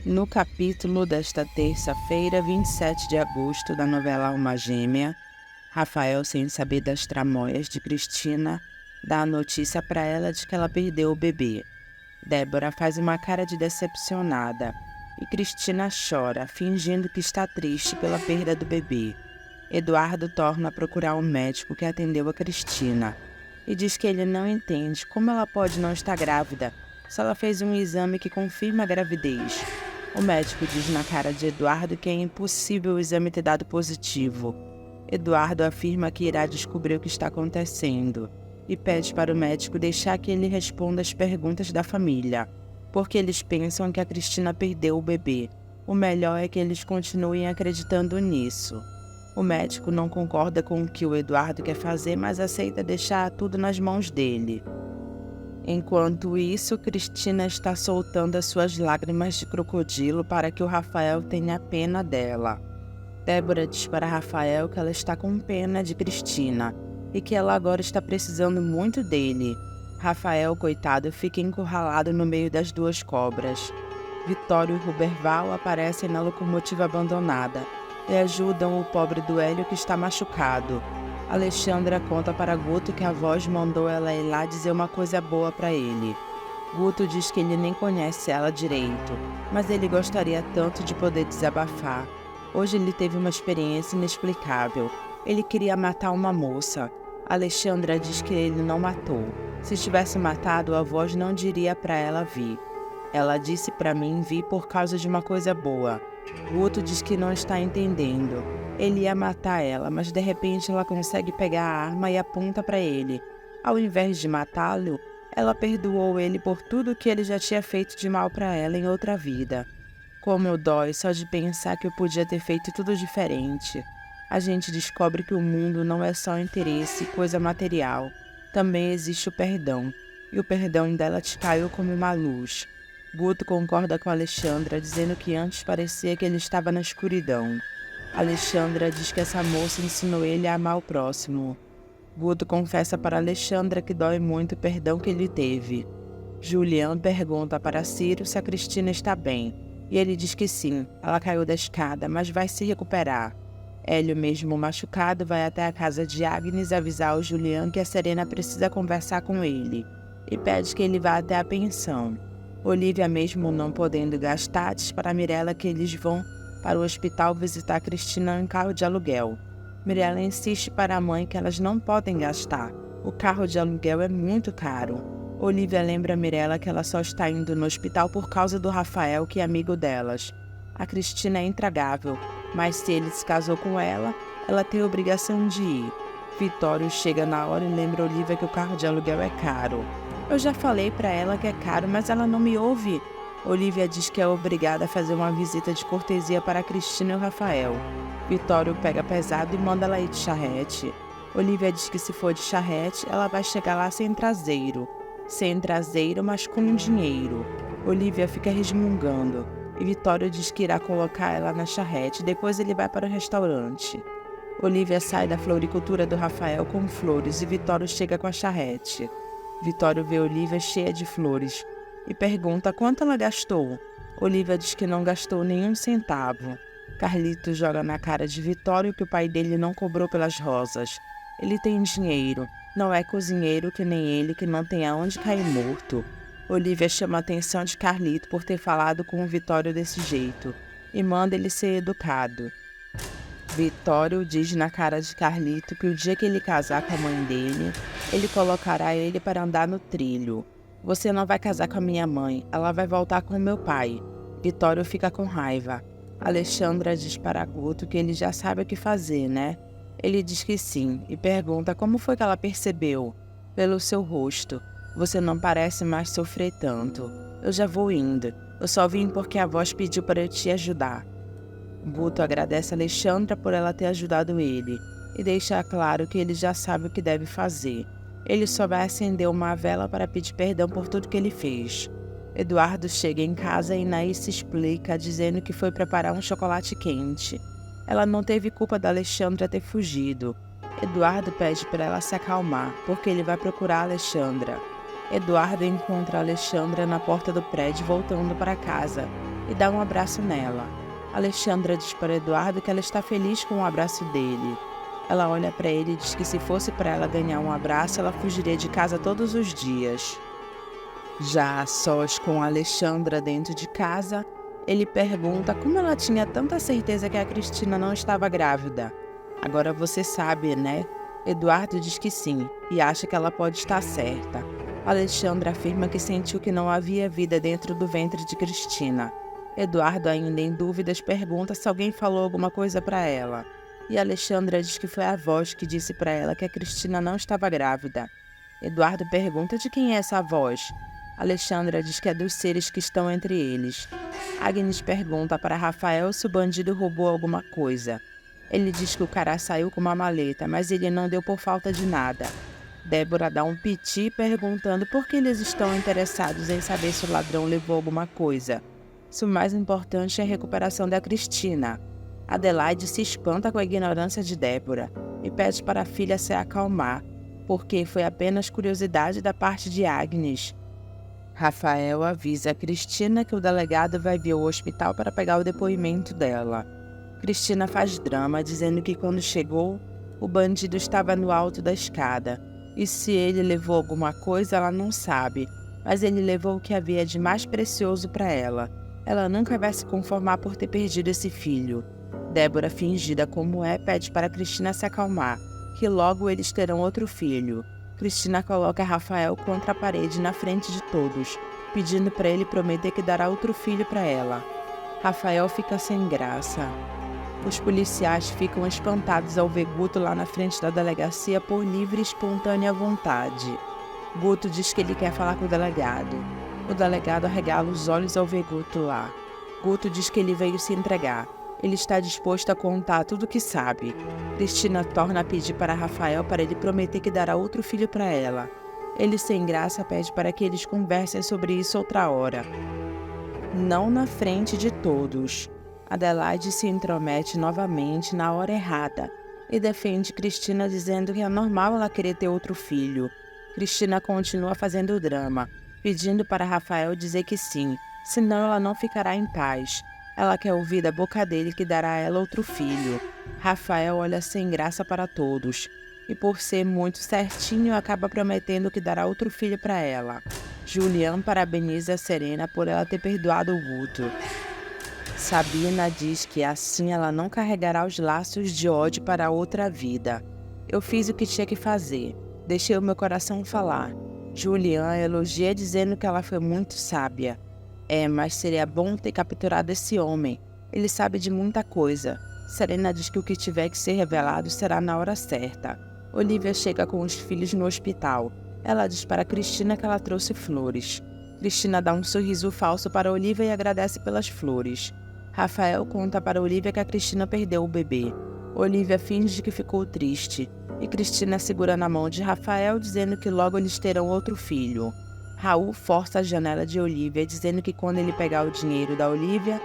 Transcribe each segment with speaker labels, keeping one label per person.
Speaker 1: No capítulo desta terça-feira, 27 de agosto, da novela Alma Gêmea, Rafael, sem saber das tramóias de Cristina, dá a notícia para ela de que ela perdeu o bebê. Débora faz uma cara de decepcionada e Cristina chora, fingindo que está triste pela perda do bebê. Eduardo torna a procurar um médico que atendeu a Cristina e diz que ele não entende como ela pode não estar grávida se ela fez um exame que confirma a gravidez. O médico diz na cara de Eduardo que é impossível o exame ter dado positivo. Eduardo afirma que irá descobrir o que está acontecendo e pede para o médico deixar que ele responda as perguntas da família, porque eles pensam que a Cristina perdeu o bebê. O melhor é que eles continuem acreditando nisso. O médico não concorda com o que o Eduardo quer fazer, mas aceita deixar tudo nas mãos dele. Enquanto isso, Cristina está soltando as suas lágrimas de crocodilo para que o Rafael tenha pena dela. Débora diz para Rafael que ela está com pena de Cristina e que ela agora está precisando muito dele. Rafael, coitado, fica encurralado no meio das duas cobras. Vitório e Ruberval aparecem na locomotiva abandonada e ajudam o pobre do Hélio que está machucado. Alexandra conta para Guto que a voz mandou ela ir lá dizer uma coisa boa para ele. Guto diz que ele nem conhece ela direito, mas ele gostaria tanto de poder desabafar. Hoje ele teve uma experiência inexplicável. Ele queria matar uma moça. Alexandra diz que ele não matou. Se tivesse matado, a voz não diria para ela vir. Ela disse para mim vir por causa de uma coisa boa. Guto diz que não está entendendo. Ele ia matar ela, mas de repente ela consegue pegar a arma e aponta para ele. Ao invés de matá-lo, ela perdoou ele por tudo que ele já tinha feito de mal para ela em outra vida. Como eu dói só de pensar que eu podia ter feito tudo diferente. A gente descobre que o mundo não é só interesse e coisa material. Também existe o perdão. E o perdão dela te caiu como uma luz. Guto concorda com Alexandra, dizendo que antes parecia que ele estava na escuridão. Alexandra diz que essa moça ensinou ele a amar o próximo. Guto confessa para Alexandra que dói muito o perdão que ele teve. Julian pergunta para Ciro se a Cristina está bem, e ele diz que sim, ela caiu da escada, mas vai se recuperar. Hélio, mesmo machucado, vai até a casa de Agnes avisar ao Julian que a Serena precisa conversar com ele, e pede que ele vá até a pensão. Olivia, mesmo não podendo gastar, diz para Mirella que eles vão para o hospital visitar Cristina em carro de aluguel. Mirella insiste para a mãe que elas não podem gastar. O carro de aluguel é muito caro. Olivia lembra a Mirella que ela só está indo no hospital por causa do Rafael, que é amigo delas. A Cristina é intragável, mas se ele se casou com ela, ela tem a obrigação de ir. Vitório chega na hora e lembra Olivia que o carro de aluguel é caro. Eu já falei para ela que é caro, mas ela não me ouve. Olivia diz que é obrigada a fazer uma visita de cortesia para Cristina e o Rafael. Vitório pega pesado e manda ela ir de charrete. Olivia diz que se for de charrete, ela vai chegar lá sem traseiro. Sem traseiro, mas com dinheiro. Olivia fica resmungando. E Vitório diz que irá colocar ela na charrete, depois ele vai para o restaurante. Olivia sai da floricultura do Rafael com flores e Vitório chega com a charrete. Vitório vê Olivia cheia de flores e pergunta quanto ela gastou. Olivia diz que não gastou nenhum centavo. Carlito joga na cara de Vitório que o pai dele não cobrou pelas rosas. Ele tem dinheiro, não é cozinheiro que nem ele que não tem aonde cair morto. Olivia chama a atenção de Carlito por ter falado com o Vitório desse jeito e manda ele ser educado. Vitório diz na cara de Carlito que o dia que ele casar com a mãe dele, ele colocará ele para andar no trilho. Você não vai casar com a minha mãe, ela vai voltar com o meu pai. Vitório fica com raiva. Alexandra diz para Guto que ele já sabe o que fazer, né? Ele diz que sim e pergunta como foi que ela percebeu. Pelo seu rosto. Você não parece mais sofrer tanto. Eu já vou indo. Eu só vim porque a voz pediu para eu te ajudar. Guto agradece a Alexandra por ela ter ajudado ele e deixa claro que ele já sabe o que deve fazer. Ele só vai acender uma vela para pedir perdão por tudo que ele fez. Eduardo chega em casa e Inaís se explica, dizendo que foi preparar um chocolate quente. Ela não teve culpa da Alexandra ter fugido. Eduardo pede para ela se acalmar, porque ele vai procurar a Alexandra. Eduardo encontra a Alexandra na porta do prédio voltando para casa e dá um abraço nela. Alexandra diz para Eduardo que ela está feliz com o abraço dele. Ela olha para ele e diz que se fosse para ela ganhar um abraço, ela fugiria de casa todos os dias. Já a sós com Alexandra dentro de casa, ele pergunta como ela tinha tanta certeza que a Cristina não estava grávida. Agora você sabe, né? Eduardo diz que sim, e acha que ela pode estar certa. Alexandra afirma que sentiu que não havia vida dentro do ventre de Cristina. Eduardo, ainda em dúvidas, pergunta se alguém falou alguma coisa para ela. E Alexandra diz que foi a voz que disse para ela que a Cristina não estava grávida. Eduardo pergunta de quem é essa voz. Alexandra diz que é dos seres que estão entre eles. Agnes pergunta para Rafael se o bandido roubou alguma coisa. Ele diz que o cara saiu com uma maleta, mas ele não deu por falta de nada. Débora dá um piti perguntando por que eles estão interessados em saber se o ladrão levou alguma coisa. Se o mais importante é a recuperação da Cristina. Adelaide se espanta com a ignorância de Débora e pede para a filha se acalmar, porque foi apenas curiosidade da parte de Agnes. Rafael avisa a Cristina que o delegado vai vir ao hospital para pegar o depoimento dela. Cristina faz drama, dizendo que quando chegou, o bandido estava no alto da escada, e se ele levou alguma coisa ela não sabe, mas ele levou o que havia de mais precioso para ela. Ela nunca vai se conformar por ter perdido esse filho. Débora, fingida como é, pede para Cristina se acalmar, que logo eles terão outro filho. Cristina coloca Rafael contra a parede na frente de todos, pedindo para ele prometer que dará outro filho para ela. Rafael fica sem graça. Os policiais ficam espantados ao ver Guto lá na frente da delegacia por livre e espontânea vontade. Guto diz que ele quer falar com o delegado. O delegado arregala os olhos ao ver Guto lá. Guto diz que ele veio se entregar. Ele está disposto a contar tudo o que sabe. Cristina torna a pedir para Rafael para ele prometer que dará outro filho para ela. Ele, sem graça, pede para que eles conversem sobre isso outra hora. Não na frente de todos. Adelaide se intromete novamente na hora errada e defende Cristina, dizendo que é normal ela querer ter outro filho. Cristina continua fazendo drama, pedindo para Rafael dizer que sim, senão ela não ficará em paz. Ela quer ouvir da boca dele que dará a ela outro filho. Rafael olha sem graça para todos, e por ser muito certinho, acaba prometendo que dará outro filho para ela. Julian parabeniza a Serena por ela ter perdoado o Guto. Sabina diz que assim ela não carregará os laços de ódio para outra vida. Eu fiz o que tinha que fazer. Deixei o meu coração falar. Julian elogia dizendo que ela foi muito sábia. Mas seria bom ter capturado esse homem. Ele sabe de muita coisa. Serena diz que o que tiver que ser revelado será na hora certa. Olivia chega com os filhos no hospital. Ela diz para Cristina que ela trouxe flores. Cristina dá um sorriso falso para Olivia e agradece pelas flores. Rafael conta para Olivia que a Cristina perdeu o bebê. Olivia finge que ficou triste. E Cristina segura na mão de Rafael, dizendo que logo eles terão outro filho. Raul força a janela de Olivia, dizendo que quando ele pegar o dinheiro da Olivia,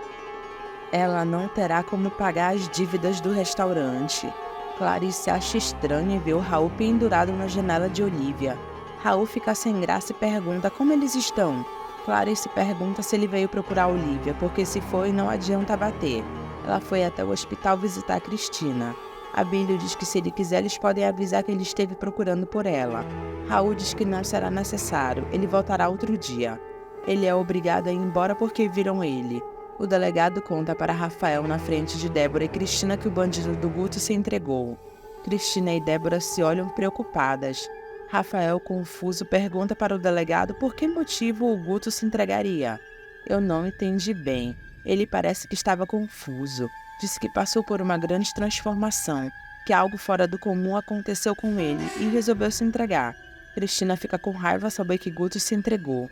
Speaker 1: ela não terá como pagar as dívidas do restaurante. Clarice acha estranho ver o Raul pendurado na janela de Olivia. Raul fica sem graça e pergunta como eles estão. Clarice pergunta se ele veio procurar Olivia, porque se foi não adianta bater. Ela foi até o hospital visitar Cristina. Abílio diz que se ele quiser eles podem avisar que ele esteve procurando por ela. Raul diz que não será necessário, ele voltará outro dia. Ele é obrigado a ir embora porque viram ele. O delegado conta para Rafael na frente de Débora e Cristina que o bandido do Guto se entregou. Cristina e Débora se olham preocupadas. Rafael, confuso, pergunta para o delegado por que motivo o Guto se entregaria. Eu não entendi bem. Ele parece que estava confuso. Disse que passou por uma grande transformação, que algo fora do comum aconteceu com ele e resolveu se entregar. Cristina fica com raiva ao saber que Guto se entregou.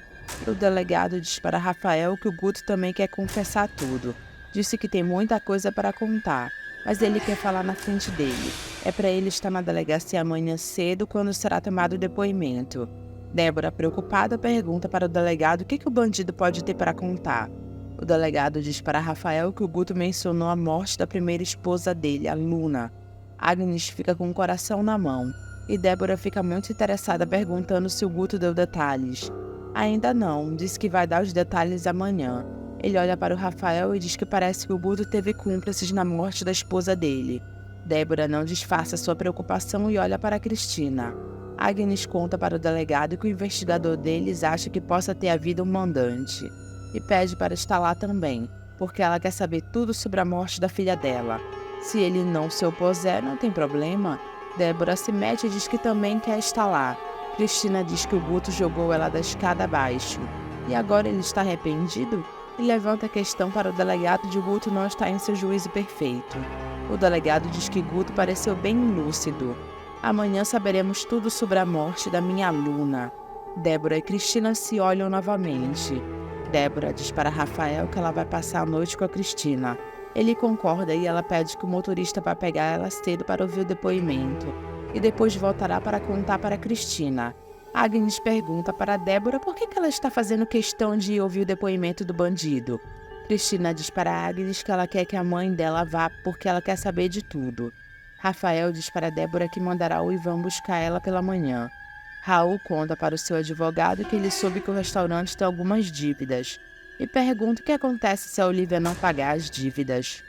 Speaker 1: O delegado diz para Rafael que o Guto também quer confessar tudo. Disse que tem muita coisa para contar, mas ele quer falar na frente dele. É para ele estar na delegacia amanhã cedo, quando será tomado o depoimento. Débora, preocupada, pergunta para o delegado o que o bandido pode ter para contar. O delegado diz para Rafael que o Guto mencionou a morte da primeira esposa dele, a Luna. Agnes fica com o coração na mão, e Débora fica muito interessada perguntando se o Guto deu detalhes. Ainda não, diz que vai dar os detalhes amanhã. Ele olha para o Rafael e diz que parece que o Guto teve cúmplices na morte da esposa dele. Débora não disfarça sua preocupação e olha para Cristina. Agnes conta para o delegado que o investigador deles acha que possa ter havido um mandante. E pede para estar lá também, porque ela quer saber tudo sobre a morte da filha dela. Se ele não se opuser, não tem problema. Débora se mete e diz que também quer estar lá. Cristina diz que o Guto jogou ela da escada abaixo. E agora ele está arrependido? E levanta a questão para o delegado de Guto não estar em seu juízo perfeito. O delegado diz que Guto pareceu bem lúcido. Amanhã saberemos tudo sobre a morte da minha aluna. Débora e Cristina se olham novamente. Débora diz para Rafael que ela vai passar a noite com a Cristina. Ele concorda e ela pede que o motorista vá pegar ela cedo para ouvir o depoimento. E depois voltará para contar para Cristina. Agnes pergunta para Débora por que ela está fazendo questão de ouvir o depoimento do bandido. Cristina diz para Agnes que ela quer que a mãe dela vá porque ela quer saber de tudo. Rafael diz para Débora que mandará o Ivan buscar ela pela manhã. Raul conta para o seu advogado que ele soube que o restaurante tem algumas dívidas e pergunta o que acontece se a Olivia não pagar as dívidas.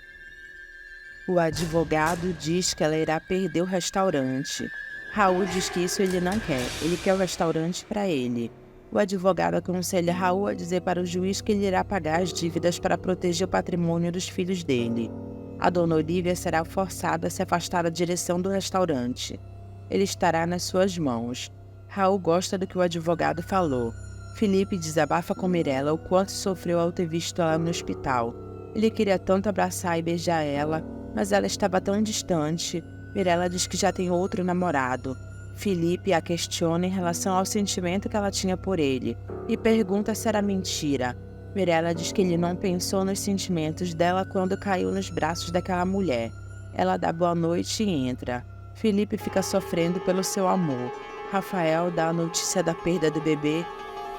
Speaker 1: O advogado diz que ela irá perder o restaurante. Raul diz que isso ele não quer, ele quer o restaurante para ele. O advogado aconselha Raul a dizer para o juiz que ele irá pagar as dívidas para proteger o patrimônio dos filhos dele. A dona Olivia será forçada a se afastar da direção do restaurante. Ele estará nas suas mãos. Raul gosta do que o advogado falou. Felipe desabafa com Mirella o quanto sofreu ao ter visto ela no hospital. Ele queria tanto abraçar e beijar ela, mas ela estava tão distante. Mirella diz que já tem outro namorado. Felipe a questiona em relação ao sentimento que ela tinha por ele e pergunta se era mentira. Mirella diz que ele não pensou nos sentimentos dela quando caiu nos braços daquela mulher. Ela dá boa noite e entra. Felipe fica sofrendo pelo seu amor. Rafael dá a notícia da perda do bebê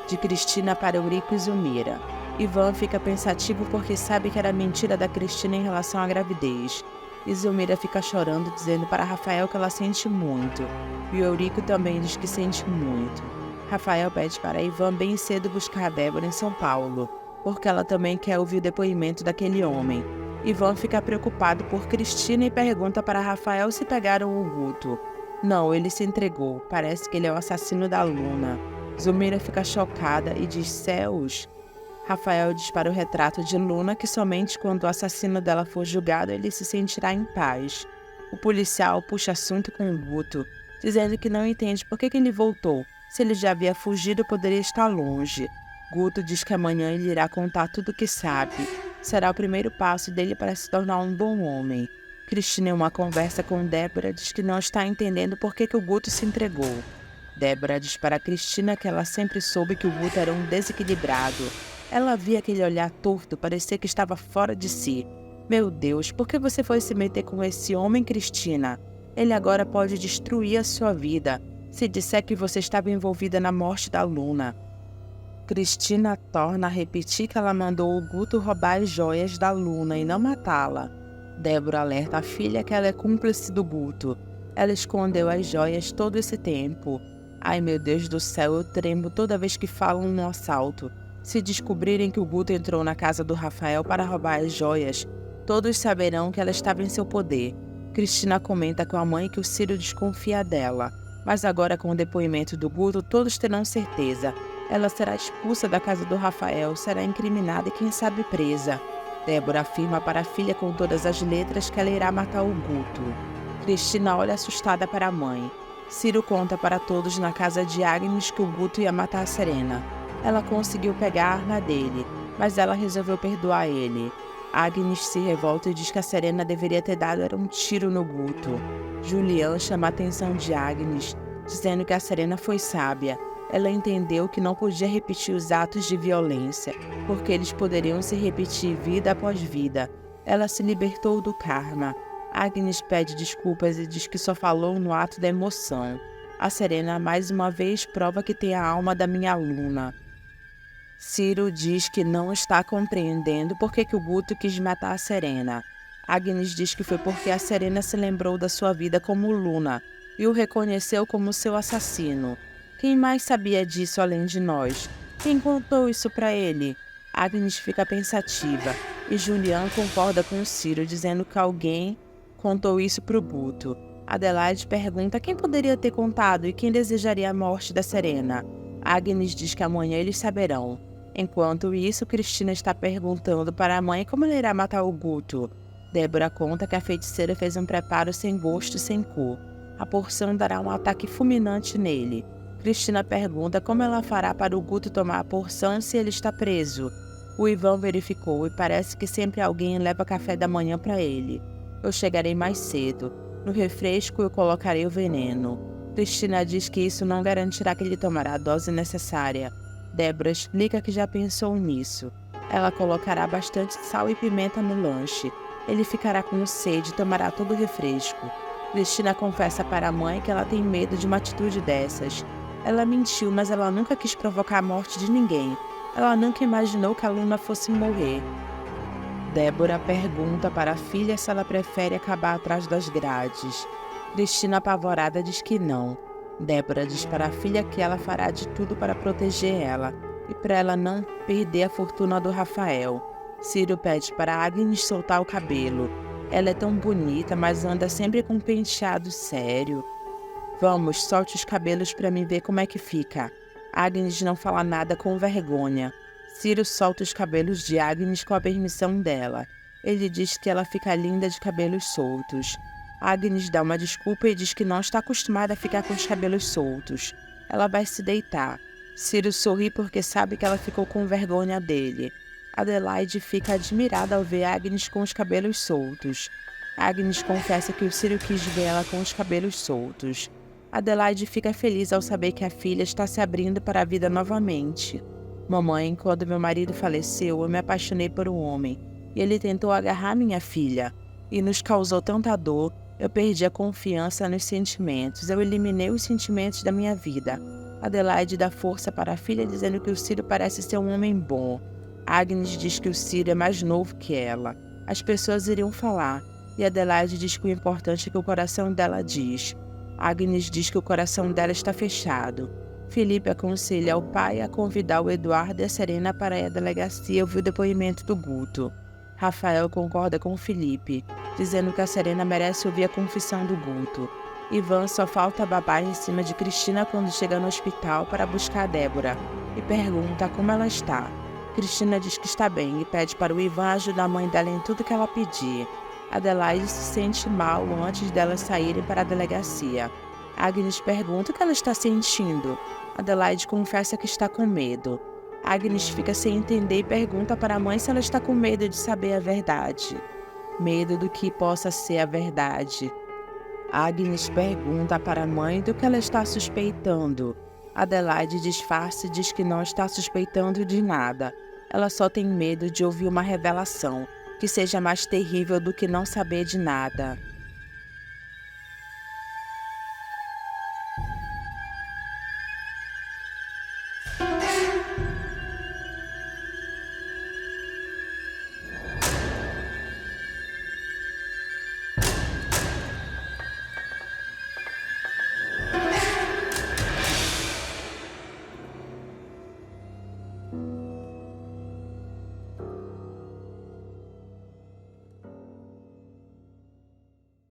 Speaker 1: de Cristina para Eurico e Zulmira. Ivan fica pensativo porque sabe que era mentira da Cristina em relação à gravidez. E Zulmira fica chorando, dizendo para Rafael que ela sente muito. E Eurico também diz que sente muito. Rafael pede para Ivan bem cedo buscar a Débora em São Paulo, porque ela também quer ouvir o depoimento daquele homem. Ivan fica preocupado por Cristina e pergunta para Rafael se pegaram o Guto. Não, ele se entregou. Parece que ele é o assassino da Luna. Zulmira fica chocada e diz: céus. Rafael diz para o retrato de Luna que somente quando o assassino dela for julgado ele se sentirá em paz. O policial puxa assunto com o Guto, dizendo que não entende por que ele voltou. Se ele já havia fugido, poderia estar longe. Guto diz que amanhã ele irá contar tudo o que sabe. Será o primeiro passo dele para se tornar um bom homem. Cristina, em uma conversa com Débora, diz que não está entendendo por que o Guto se entregou. Débora diz para Cristina que ela sempre soube que o Guto era um desequilibrado. Ela via aquele olhar torto, parecia que estava fora de si. Meu Deus, por que você foi se meter com esse homem, Cristina? Ele agora pode destruir a sua vida, se disser que você estava envolvida na morte da Luna. Cristina torna a repetir que ela mandou o Guto roubar as joias da Luna e não matá-la. Débora alerta a filha que ela é cúmplice do Guto. Ela escondeu as joias todo esse tempo. Ai, meu Deus do céu, eu tremo toda vez que falam no assalto. Se descobrirem que o Guto entrou na casa do Rafael para roubar as joias, todos saberão que ela estava em seu poder. Cristina comenta com a mãe que o Ciro desconfia dela. Mas agora, com o depoimento do Guto, todos terão certeza. Ela será expulsa da casa do Rafael, será incriminada e quem sabe presa. Débora afirma para a filha com todas as letras que ela irá matar o Guto. Cristina olha assustada para a mãe. Ciro conta para todos na casa de Agnes que o Guto ia matar a Serena. Ela conseguiu pegar a arma dele, mas ela resolveu perdoar ele. Agnes se revolta e diz que a Serena deveria ter dado um tiro no Guto. Julian chama a atenção de Agnes, dizendo que a Serena foi sábia. Ela entendeu que não podia repetir os atos de violência, porque eles poderiam se repetir vida após vida. Ela se libertou do karma. Agnes pede desculpas e diz que só falou no ato da emoção. A Serena mais uma vez prova que tem a alma da minha aluna. Ciro diz que não está compreendendo por que o Guto quis matar a Serena. Agnes diz que foi porque a Serena se lembrou da sua vida como Luna e o reconheceu como seu assassino. Quem mais sabia disso além de nós? Quem contou isso para ele? Agnes fica pensativa e Julian concorda com Ciro, dizendo que alguém contou isso para o Guto. Adelaide pergunta quem poderia ter contado e quem desejaria a morte da Serena. Agnes diz que amanhã eles saberão. Enquanto isso, Cristina está perguntando para a mãe como ela irá matar o Guto. Débora conta que a feiticeira fez um preparo sem gosto e sem cor. A porção dará um ataque fulminante nele. Cristina pergunta como ela fará para o Guto tomar a porção se ele está preso. O Ivan verificou e parece que sempre alguém leva café da manhã para ele. Eu chegarei mais cedo. No refresco eu colocarei o veneno. Cristina diz que isso não garantirá que ele tomará a dose necessária. Débora explica que já pensou nisso. Ela colocará bastante sal e pimenta no lanche. Ele ficará com sede e tomará todo o refresco. Cristina confessa para a mãe que ela tem medo de uma atitude dessas. Ela mentiu, mas ela nunca quis provocar a morte de ninguém. Ela nunca imaginou que a Luna fosse morrer. Débora pergunta para a filha se ela prefere acabar atrás das grades. Cristina, apavorada, diz que não. Débora diz para a filha que ela fará de tudo para proteger ela e para ela não perder a fortuna do Rafael. Ciro pede para Agnes soltar o cabelo. Ela é tão bonita, mas anda sempre com um penteado sério. Vamos, solte os cabelos para mim ver como é que fica. Agnes não fala nada com vergonha. Ciro solta os cabelos de Agnes com a permissão dela. Ele diz que ela fica linda de cabelos soltos. Agnes dá uma desculpa e diz que não está acostumada a ficar com os cabelos soltos. Ela vai se deitar. Ciro sorri porque sabe que ela ficou com vergonha dele. Adelaide fica admirada ao ver Agnes com os cabelos soltos. Agnes confessa que o Ciro quis ver ela com os cabelos soltos. Adelaide fica feliz ao saber que a filha está se abrindo para a vida novamente. Mamãe, quando meu marido faleceu, eu me apaixonei por um homem, e ele tentou agarrar minha filha, e nos causou tanta dor, eu perdi a confiança nos sentimentos, eu eliminei os sentimentos da minha vida. Adelaide dá força para a filha, dizendo que o Ciro parece ser um homem bom. Agnes diz que o Ciro é mais novo que ela. As pessoas iriam falar, e Adelaide diz que o importante é que o coração dela diz. Agnes diz que o coração dela está fechado. Felipe aconselha o pai a convidar o Eduardo e a Serena para ir à delegacia ouvir o depoimento do Guto. Rafael concorda com Felipe, dizendo que a Serena merece ouvir a confissão do Guto. Ivan só falta babar em cima de Cristina quando chega no hospital para buscar a Débora e pergunta como ela está. Cristina diz que está bem e pede para o Ivan ajudar a mãe dela em tudo que ela pedir. Adelaide se sente mal antes delas saírem para a delegacia. Agnes pergunta o que ela está sentindo. Adelaide confessa que está com medo. Agnes fica sem entender e pergunta para a mãe se ela está com medo de saber a verdade. Medo do que possa ser a verdade. Agnes pergunta para a mãe do que ela está suspeitando. Adelaide disfarça e diz que não está suspeitando de nada. Ela só tem medo de ouvir uma revelação que seja mais terrível do que não saber de nada.